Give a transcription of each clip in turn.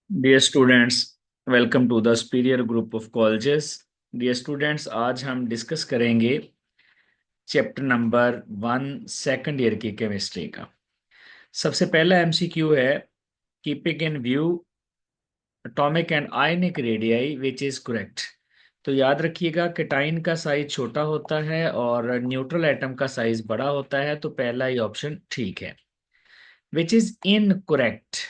Dear students, welcome to the superior group of colleges. Dear students, आज हम discuss करेंगे chapter number 1 second year की chemistry का। सबसे पहला एमसीक्यू है, keeping in view atomic and ionic radii which is correct. तो याद रखिएगा, केटाइन का साइज छोटा होता है और न्यूट्रल एटम का साइज बड़ा होता है, तो पहला ही ऑप्शन ठीक है। Which is incorrect.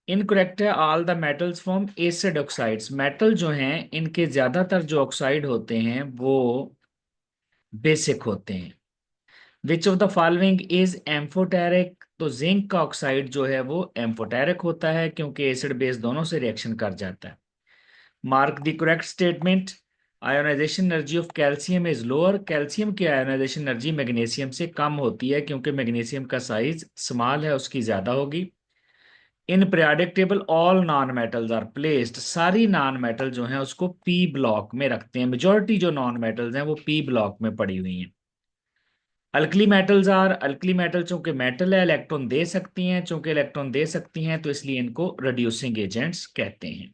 इनकरेक्ट है, all the metals form acid oxides. Metal जो हैं इनके ज्यादातर जो ऑक्साइड होते हैं वो बेसिक होते हैं। Which of the following is amphoteric. तो जिंक का ऑक्साइड जो है वो एम्फोटेरिक होता है क्योंकि एसिड बेस दोनों से रिएक्शन कर जाता है। Mark the correct statement. Ionisation energy of calcium is lower. Calcium की आयोनाइजेशन एनर्जी मैग्नीशियम से कम होती है क्योंकि मैग्नीशियम का साइज स्मॉल है, उसकी ज्यादा होगी। In periodic table all non metals are placed. सारी नॉन मेटल जो हैं उसको पी ब्लॉक में रखते हैं। मेजॉरिटी जो नॉन मेटल्स हैं वो पी ब्लॉक में पड़ी हुई हैं। Alkali metals are. Alkali metal चूंकि मेटल है, इलेक्ट्रॉन दे सकती हैं। चूंकि इलेक्ट्रॉन दे सकती हैं तो इसलिए इनको रिड्यूसिंग एजेंट्स कहते हैं।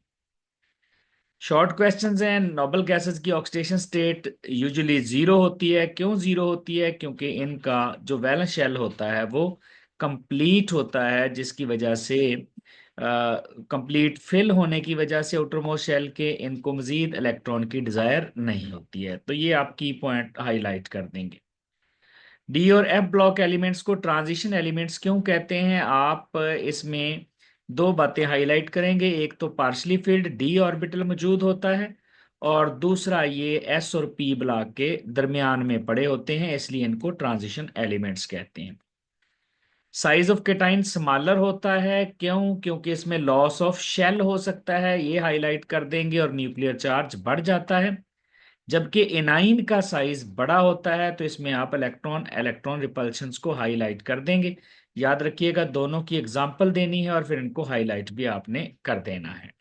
शॉर्ट क्वेश्चंस हैं। नोबल गैसेस की ऑक्सीडेशन स्टेट यूजुअली जीरो होती है। क्यों जीरो होती है? क्योंकि इनका जो वैलेंस शेल होता है वो कंप्लीट होता है, जिसकी वजह से कंप्लीट फिल होने की वजह से आउटर मोस्ट शेल के इनको मजीद इलेक्ट्रॉन की डिजायर नहीं होती है। तो ये आप की पॉइंट हाईलाइट कर देंगे। डी और एफ ब्लॉक एलिमेंट्स को ट्रांजिशन एलिमेंट्स क्यों कहते हैं? आप इसमें दो बातें हाईलाइट करेंगे। एक तो पार्शली फिल्ड डी ऑर्बिटल मौजूद होता है, और दूसरा ये एस और पी ब्लॉक के दरमियान में पड़े होते हैं, इसलिए इनको ट्रांजिशन एलिमेंट्स कहते हैं। साइज ऑफ केटाइन स्मॉलर होता है। क्यों? क्योंकि इसमें लॉस ऑफ शेल हो सकता है, ये हाईलाइट कर देंगे, और न्यूक्लियर चार्ज बढ़ जाता है। जबकि एनाइन का साइज बड़ा होता है, तो इसमें आप इलेक्ट्रॉन इलेक्ट्रॉन रिपल्शंस को हाईलाइट कर देंगे। याद रखिएगा, दोनों की एग्जांपल देनी है और फिर इनको हाईलाइट भी आपने कर देना है।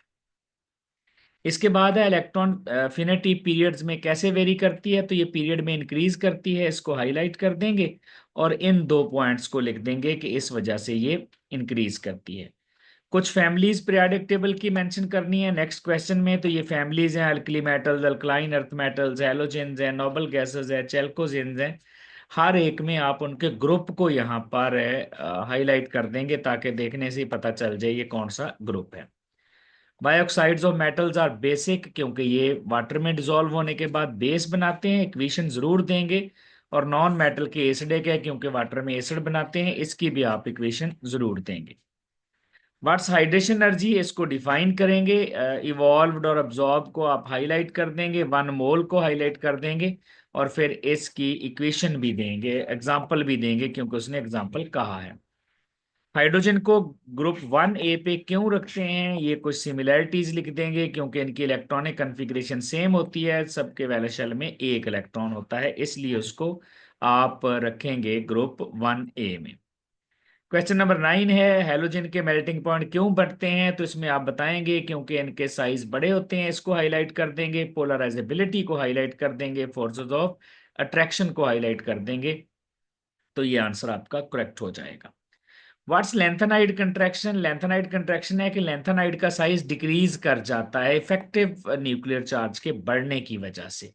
इसके बाद है इलेक्ट्रॉन फिनिटी पीरियड्स में कैसे वेरी करती है। तो ये पीरियड में इंक्रीज करती है, इसको हाईलाइट कर देंगे और इन दो पॉइंट्स को लिख देंगे कि इस वजह से ये इंक्रीज करती है। कुछ फैमिलीज पीरियोडिक टेबल की मेंशन करनी है नेक्स्ट क्वेश्चन में। तो ये फैमिलीज हैं, alkali metals, alkaline earth metals, halogens हैं, नोबल गैसेस है, चेल्कोजेंस हैं। हर एक में आप उनके ग्रुप को यहाँ पर हाईलाइट कर देंगे ताकि देखने से ही पता चल जाए ये कौन सा ग्रुप है। बायोक्साइड्स ऑफ मेटल्स आर बेसिक, क्योंकि ये वाटर में डिसॉल्व होने के बाद बेस बनाते हैं, इक्वेशन जरूर देंगे। और नॉन मेटल के एसिडिक है क्योंकि वाटर में एसिड बनाते हैं, इसकी भी आप इक्वेशन जरूर देंगे। व्हाट्स हाइड्रेशन एनर्जी, इसको डिफाइन करेंगे। इवॉल्व्ड और अब्जॉर्ब को आप हाईलाइट कर देंगे, 1 मोल को हाईलाइट कर देंगे, और फिर इसकी इक्वेशन भी देंगे, एग्जाम्पल भी देंगे क्योंकि उसने एग्जाम्पल कहा है। हाइड्रोजन को ग्रुप 1 ए पे क्यों रखते हैं? ये कुछ सिमिलैरिटीज लिख देंगे क्योंकि इनकी इलेक्ट्रॉनिक कन्फिग्रेशन सेम होती है, सबके वैलेंस शेल में एक इलेक्ट्रॉन होता है, इसलिए उसको आप रखेंगे ग्रुप 1 ए में। क्वेश्चन नंबर 9 है, हेलोजन के मेल्टिंग पॉइंट क्यों बढ़ते हैं? तो इसमें आप बताएंगे क्योंकि इनके साइज बड़े होते हैं, इसको हाईलाइट कर देंगे। पोलराइजेबिलिटी को हाईलाइट कर देंगे, फोर्सेस ऑफ अट्रैक्शन को हाईलाइट कर देंगे। तो ये आंसर आपका करेक्ट हो जाएगा। What's lanthanide contraction? Lanthanide contraction है कि लेंथेनाइड का साइज डिक्रीज कर जाता है इफेक्टिव न्यूक्लियर चार्ज के बढ़ने की वजह से।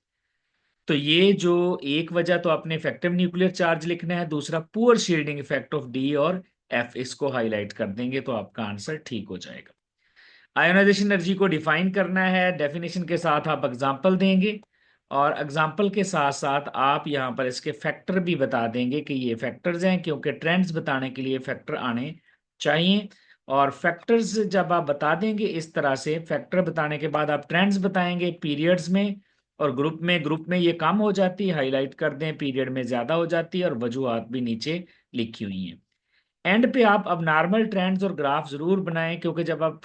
तो ये जो एक वजह तो आपने इफेक्टिव न्यूक्लियर चार्ज लिखना है, दूसरा poor shielding effect of D और एफ, इसको हाईलाइट कर देंगे तो आपका आंसर ठीक हो जाएगा। आयोनाइजेशन एनर्जी को डिफाइन करना है, डेफिनेशन के साथ आप एग्जांपल देंगे, और एग्जांपल के साथ साथ आप यहाँ पर इसके फैक्टर भी बता देंगे कि ये फैक्टर्स हैं, क्योंकि ट्रेंड्स बताने के लिए फैक्टर आने चाहिए। और फैक्टर्स जब आप बता देंगे इस तरह से, फैक्टर बताने के बाद आप ट्रेंड्स बताएंगे पीरियड्स में और ग्रुप में ये कम हो जाती है, हाईलाइट कर दें, पीरियड में ज्यादा हो जाती है, और वजूहात भी नीचे लिखी हुई हैं। एंड पे आप अब नॉर्मल ट्रेंड्स और ग्राफ जरूर बनाएं, क्योंकि जब आप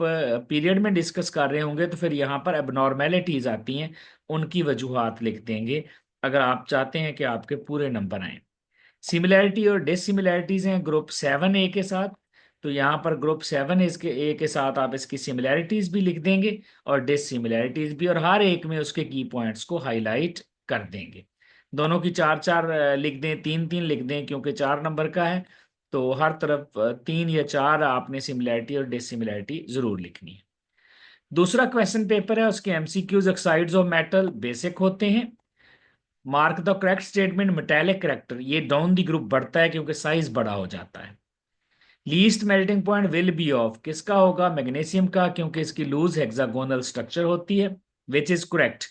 पीरियड में डिस्कस कर रहे होंगे तो फिर यहाँ पर एबनॉर्मेलिटीज आती हैं, उनकी वजूहात लिख देंगे अगर आप चाहते हैं कि आपके पूरे नंबर आए। सिमिलैरिटी और डिसिमिलैरिटीज हैं ग्रुप 7 ए के साथ। तो यहाँ पर ग्रुप 7 इसके ए के साथ आप इसकी सिमिलैरिटीज भी लिख देंगे और डिसिमिलैरिटीज भी, और हर एक में उसके की पॉइंट्स को हाईलाइट कर देंगे। दोनों की 4 4 लिख दें, 3 3 लिख दें, क्योंकि 4 नंबर का है। तो हर तरफ 3 या 4 आपने सिमिलैरिटी और डिसिमिलैरिटी जरूर लिखनी है। दूसरा क्वेश्चन पेपर है, उसके MCQs oxides of metal basic होते हैं। Mark the correct statement metallic character, ये डाउन द ग्रुप बढ़ता है क्योंकि साइज बड़ा हो जाता है। Least melting point will be of, किसका होगा? मैग्नीशियम का, क्योंकि इसकी लूज हेक्सागोनल स्ट्रक्चर होती है, विच इज करेक्ट।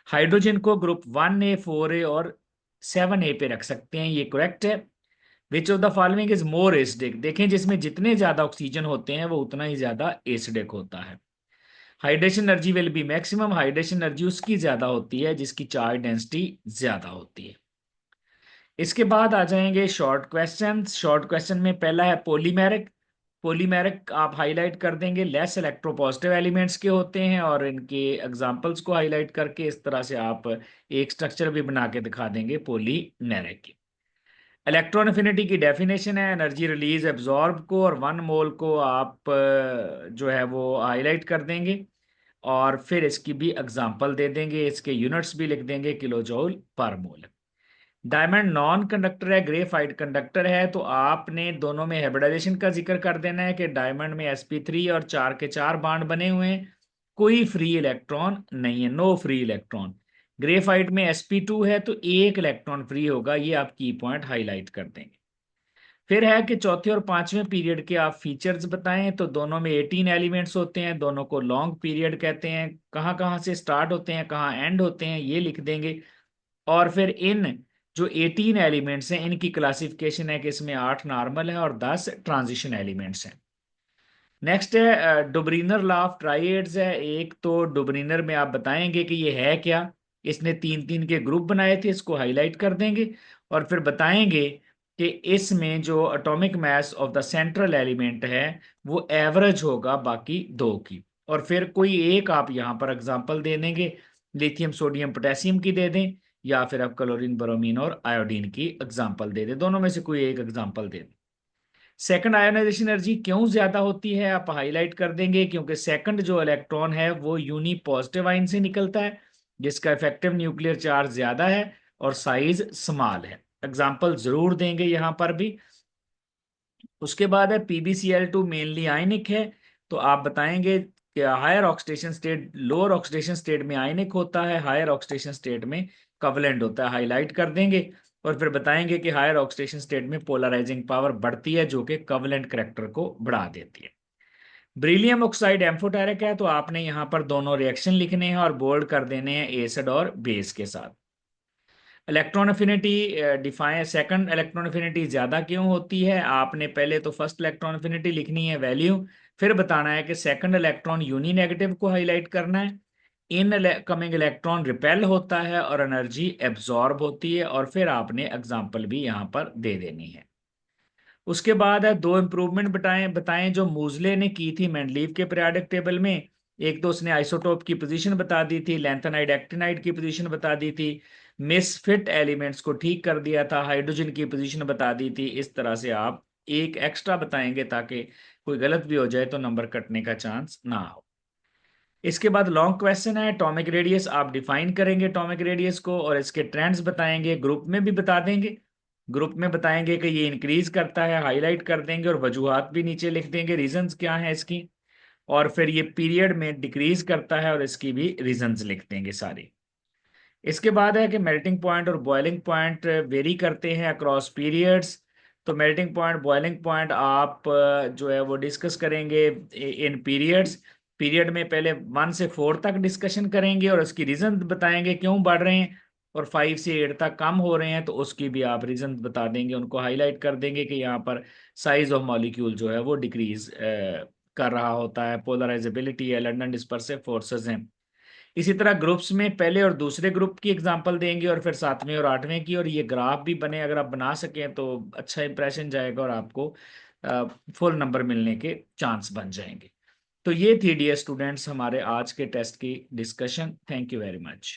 हाइड्रोजन को ग्रुप 1A 4A और 7A पे रख सकते हैं, ये करेक्ट है। Which of the following is more acidic, देखें जिसमें जितने ज्यादा ऑक्सीजन होते हैं वो उतना ही ज्यादा एसिडिक होता है। Hydration energy will be maximum, hydration energy उसकी ज्यादा होती है जिसकी चार्ज डेंसिटी ज्यादा होती है। इसके बाद आ जाएंगे शॉर्ट क्वेश्चन। शॉर्ट क्वेश्चन में पहला है पॉलीमेरिक। पॉलीमेरिक आप हाईलाइट कर देंगे, लेस इलेक्ट्रोपॉजिटिव एलिमेंट्स के होते हैं और इनके एग्जांपल्स को हाईलाइट करके इस तरह से आप एक स्ट्रक्चर भी बना के दिखा देंगे पॉलीमेरिक की। इलेक्ट्रॉन एफिनिटी की डेफिनेशन है एनर्जी रिलीज एब्जॉर्ब को, और 1 मोल को आप जो है वो हाईलाइट कर देंगे और फिर इसकी भी एग्जांपल दे देंगे, इसके यूनिट्स भी लिख देंगे, किलो जूल पर मोल। डायमंड नॉन कंडक्टर है, ग्रेफाइट कंडक्टर है, तो आपने दोनों में हाइब्रिडाइजेशन का जिक्र कर देना है कि डायमंड में sp3 और 4 के 4 बाड बने हुए हैं, कोई फ्री इलेक्ट्रॉन नहीं है, नो फ्री इलेक्ट्रॉन। ग्रेफाइट में sp2 है तो एक इलेक्ट्रॉन फ्री होगा, ये आप की पॉइंट हाईलाइट कर देंगे। फिर है कि चौथे और पांचवें पीरियड के आप फीचर्स बताएं, तो दोनों में 18 एलिमेंट्स होते हैं, दोनों को लॉन्ग पीरियड कहते हैं, कहाँ कहाँ से स्टार्ट होते हैं कहाँ एंड होते हैं ये लिख देंगे। और फिर इन जो 18 एलिमेंट्स हैं इनकी क्लासिफिकेशन है कि इसमें 8 नॉर्मल है और 10 ट्रांजिशन एलिमेंट्स हैं। नेक्स्ट है डुब्रीनर लॉ ऑफ ट्राइएड्स है। एक तो डुब्रीनर में आप बताएंगे कि ये है क्या, इसने 3 3 के ग्रुप बनाए थे, इसको हाईलाइट कर देंगे। और फिर बताएंगे कि इसमें जो atomic mass of the central element है वो एवरेज होगा बाकी दो की। और फिर कोई एक आप यहाँ पर एग्जांपल दे देंगे, लिथियम सोडियम पोटेशियम की दे दें, या फिर आप क्लोरीन ब्रोमीन और आयोडीन की एग्जांपल दे दें, दोनों में से कोई एक एग्जांपल दे दें। सेकंड आयोनाइजेशन एनर्जी क्यों ज्यादा होती है आप हाईलाइट कर देंगे, क्योंकि सेकंड जो इलेक्ट्रॉन है वो यूनी पॉजिटिव आयन से निकलता है जिसका इफेक्टिव न्यूक्लियर चार्ज ज्यादा है और साइज स्मॉल है, एग्जांपल जरूर देंगे यहां पर भी। उसके बाद है PbCl2 मेनली आयनिक है, तो आप बताएंगे कि higher oxidation state lower oxidation state में आयनिक होता है, हायर ऑक्सीडेशन स्टेट में कवलेंट होता है, हाईलाइट कर देंगे। और फिर बताएंगे कि हायर ऑक्सीडेशन स्टेट में पोलराइजिंग पावर बढ़ती है जो कि कवलेंट करेक्टर को बढ़ा देती है। ब्रिलियम ऑक्साइड एम्फोटेरिक है, तो आपने यहाँ पर दोनों रिएक्शन लिखने हैं और बोल्ड कर देने हैं एसिड और बेस के साथ। Electron affinity define, second electron affinity ज्यादा क्यों होती है, आपने पहले तो फर्स्ट इलेक्ट्रॉन अफिनिटी लिखनी है वैल्यू, फिर बताना है कि सेकंड इलेक्ट्रॉन यूनी नेगेटिव को हाईलाइट करना है, इन कमिंग इलेक्ट्रॉन रिपेल होता है और एनर्जी एब्जॉर्ब होती है, और फिर आपने एग्जांपल भी यहाँ पर दे देनी है। उसके बाद है दो इम्प्रूवमेंट बताएं बताएं जो मूजले ने की थी मेंडलीव के पीरियोडिक टेबल में। एक तो उसने आइसोटोप की पोजीशन बता दी थी, लैंथेनाइड एक्टिनाइड की पोजीशन बता दी थी, मिसफिट एलिमेंट्स को ठीक कर दिया था, हाइड्रोजन की पोजीशन बता दी थी। इस तरह से आप एक एक्स्ट्रा बताएंगे ताकि कोई गलत भी हो जाए तो नंबर कटने का चांस ना हो। इसके बाद लॉन्ग क्वेश्चन है, टॉमिक रेडियस आप डिफाइन करेंगे टॉमिक रेडियस को और इसके ट्रेंड्स बताएंगे, ग्रुप में भी बता देंगे, ग्रुप में बताएंगे कि ये इंक्रीज करता है, हाईलाइट कर देंगे और वजूहात भी नीचे लिख देंगे, रीजंस क्या है इसकी। और फिर ये पीरियड में डिक्रीज करता है और इसकी भी रीजंस लिख देंगे सारी। इसके बाद है कि मेल्टिंग पॉइंट और बॉइलिंग पॉइंट वेरी करते हैं अक्रॉस पीरियड्स। तो मेल्टिंग पॉइंट बॉइलिंग पॉइंट आप जो है वो डिस्कस करेंगे इन पीरियड्स। पीरियड में पहले 1 से 4 तक डिस्कशन करेंगे और उसकी रीजन बताएंगे क्यों बढ़ रहे हैं, और 5 से 8 तक कम हो रहे हैं तो उसकी भी आप रीजन बता देंगे, उनको हाईलाइट कर देंगे कि यहाँ पर साइज ऑफ मॉलिक्यूल जो है वो डिक्रीज कर रहा होता है, पोलराइजेबिलिटी है, लंदन डिस्पर्सिव फोर्सेस हैं। इसी तरह ग्रुप्स में पहले और दूसरे ग्रुप की एग्जांपल देंगे और फिर 7वें और 8वें की, और ये ग्राफ भी बने, अगर आप बना सकें तो अच्छा इंप्रेशन जाएगा और आपको फुल नंबर मिलने के चांस बन जाएंगे। तो ये थी डियर स्टूडेंट्स हमारे आज के टेस्ट की discussion. Thank you very much.